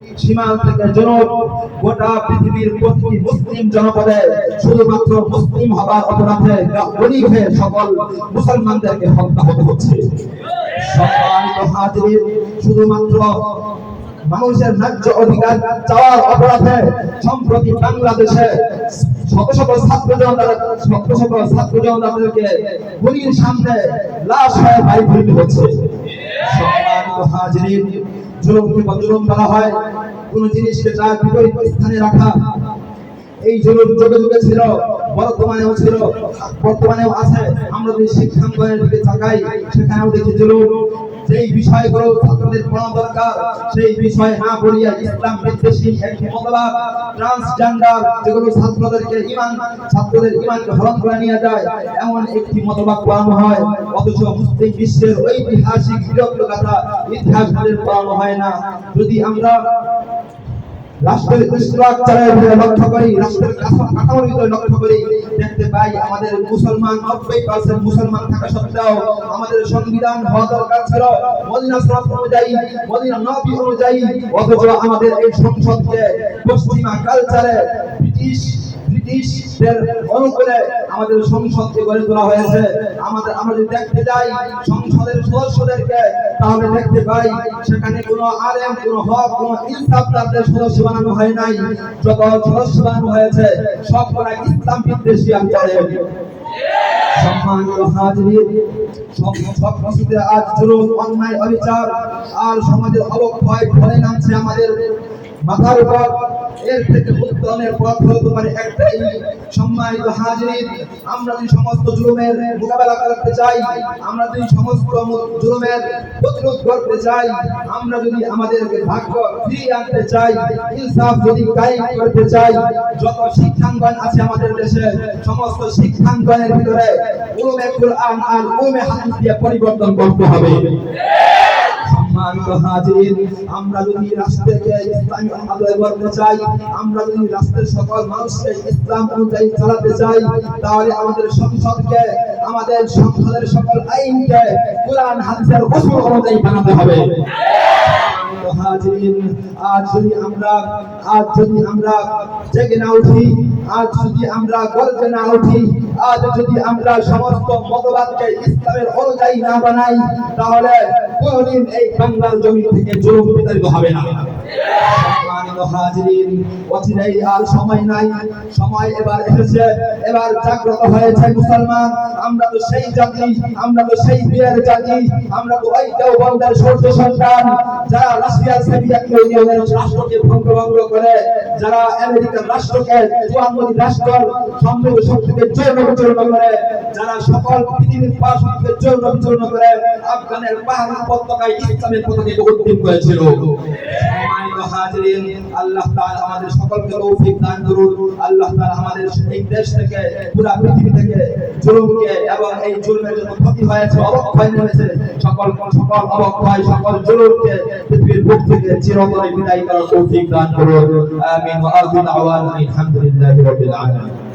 সীমান্ত থেকে জনক গোটা পৃথিবীর প্রতিটি মুসলিম জনপদে শুধুমাত্র মুসলিম হবার অপরাধে গণিত হয়ে সকল মুসলমানদেরকে হত্যা হতে হচ্ছে। সম্মানিত হাজির, শুধুমাত্র মানুষের ন্যায্য অধিকার চাওয়ার অপরাধে সম্প্রতি বাংলাদেশে শত শত ছাত্র জনতাদেরকে গুলির সামনে লাশ হয়ে বাড়ি ফিরতে হচ্ছে। সম্মানিত হাজির, জুলুমকে জুলুম বলা হয় কোন জিনিসকে তার বিপরীত স্থানে রাখা। এই জুলুম যুগে যুগে ছিল, বর্তমানেও ছিল, বর্তমানেও আছে। আমরা যদি শিক্ষাঙ্গনের দিকে তাকাই সেখানেও দেখি জুলুম। যেই বিষয়গুলো ছাত্রদের পড়া দরকার সেই বিষয় না পড়িয়া ইসলাম বিদ্বেষী একটি মতবাদ, ট্রান্সজেন্ডার, যেগুলো ছাত্রদের ইমানকে হরণ করে নিয়ে যায় এমন একটি মতবাদ পড়ানো হয়। অথচ মুসলিম বিশ্বের ঐতিহাসিক বীরত্বগাথা ইতিহাসদের পড়ানো হয় না। যদি আমরা রাষ্ট্রের স্ট্রাকচারের দিকে লক্ষ্য করি, রাষ্ট্রের কাঠামোর দিকে লক্ষ্য করি, দেখতে পাই আমাদের মুসলমান 90% মুসলমান থাকা সত্ত্বেও আমাদের সংবিধান হওয়া দরকার ছিল মদিনা শরীফ অনুযায়ী, মদিনা নবী অনুযায়ী। অথচ আমাদের এই সংসদকে পশ্চিমা কালচারে ব্রিটিশদের অনুকূলে আমাদের সংসদকে গড়ে তোলা হয়েছে। আমরা যদি দেখতে যাই সংসদের সদস্যদেরকে, তাহলে দেখতে পাই সেখানে কোনো আলেম, কোনো হক, কোনো ইনসাফদারদের সদস্য বানানো হয় নাই। যত সদস্য বানানো হয়েছে সবকটা ইসলাম বিদ্বেষী আচরণ। সম্মানিত হাজির, সব মসজিদে আজ জুলুম, অন্যায়, অবিচার আর সমাজের অবক্ষয় ফলে নামছে আমাদের মাথার উপর। এর থেকে উত্তরণের পথ হতে পারে একটাই। সম্মানিত হাজির, আমরা যদি সমস্ত জুলুমের মোকাবেলা করতে চাই, আমরা যদি সমস্ত জুলুমের প্রতিরোধ করতে চাই, আমরা যদি আমাদের ভাগ্য ফিরিয়ে আনতে চাই, ইনসাফ যদি কায়েম করতে চাই, যত শিক্ষাঙ্গন আছে আমাদের দেশে সমস্ত শিক্ষাঙ্গনের ভিতরে উলুমে কুরআন আর উলুমে হাদিস দিয়ে পরিবর্তন করতে হবে। সম্মানিত হাজির, আমরা যদি রাষ্ট্রকে ইসলামী আদলে গড়তে চাই, আমরা যদি রাষ্ট্রের সকল মানুষকে ইসলাম অনুযায়ী চালাতে চাই, তাহলে আমাদের সংসদকে, আমাদের সংসদের সকল আইনকে কুরআন হাদিসের উসুল অনুযায়ী বানাতে হবে। আজ যদি আমরা জেগে না উঠি, আজ যদি আমরা গর্জে না উঠি, আজ যদি আমরা সমস্ত মতবাদকে ইসলামের অনুযায়ী না বানাই, তাহলে কোনদিন এই বাংলার জমি থেকে জুলুম বিতাড়িত হবে না। সম্মানিত হাজির, অচিরেই আর সময় নাই, সময় এবার এসেছে, এবার জাগ্রত হয়েছে মুসলমান। আমরা তো সেই জাতি, আমরা তো সেই বীরের জাতি, আমরা তো ওই দেওবন্দের সূর্য সন্তান যারা রাশিয়ার সোভিয়েত ইউনিয়নের রাষ্ট্রকে ভঙ্গ করে, যারা আমেরিকার রাষ্ট্রকে জোয়ানমতি রাষ্ট্র সমৃদ্ধ শক্তিকে জৈব বিচূর্ণ করে, যারা সকল পৃথিবীর পাশকে জৈব বিচূর্ণ করে আফগানের পাহাড়ি উপত্যকায় ইসলামের পতাকাকে উত্তীর্ণ করেছিল। সম্মানিত হাজির, আল্লাহ তাআলা আমাদের সকলকে তৌফিক দান করুন। আল্লাহ তাআলা আমাদের এই দেশ থেকে, পুরো পৃথিবী থেকে জুলুমকে এবং এই জুলুমের জন্য ক্ষতি হয়েছে, অবক্ষয় নেমেছে, সকল অবক্ষয়, সকল জুলুমকে পৃথিবীর বুক থেকে চিরতরে বিদায় করার তৌফিক দান করুন। আমিন ওয়া আখিরু দাওয়ানা আলহামদুলিল্লাহি রাব্বিল আলামিন।